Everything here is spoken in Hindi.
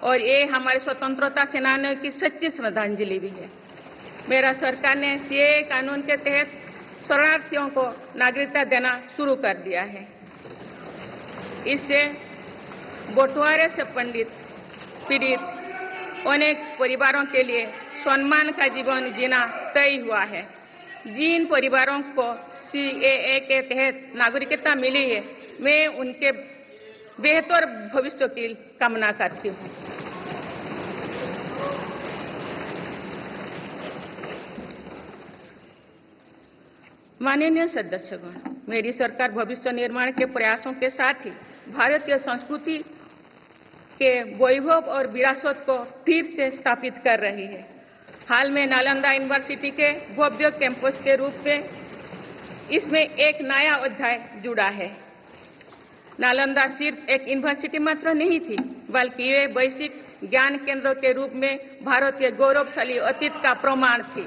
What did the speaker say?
और ये हमारे स्वतंत्रता सेनानियों की सच्ची श्रद्धांजलि भी है। मेरा सरकार ने सीएए कानून के तहत शरणार्थियों को नागरिकता देना शुरू कर दिया है। इससे बंटवारे से पीड़ित अनेक परिवारों के लिए सम्मान का जीवन जीना तय हुआ है। जिन परिवारों को सीएए के तहत नागरिकता मिली है, मैं उनके बेहतर भविष्य की कामना करती हूँ। माननीय सदस्यगण, मेरी सरकार भविष्य निर्माण के प्रयासों के साथ ही भारतीय संस्कृति के वैभव और विरासत को फिर से स्थापित कर रही है। हाल में नालंदा यूनिवर्सिटी के भव्य कैंपस के रूप में इसमें एक नया अध्याय जुड़ा है। नालंदा सिर्फ एक यूनिवर्सिटी मात्र नहीं थी, बल्कि ये वैश्विक ज्ञान केंद्र के रूप में भारत के गौरवशाली अतीत का प्रमाण थी।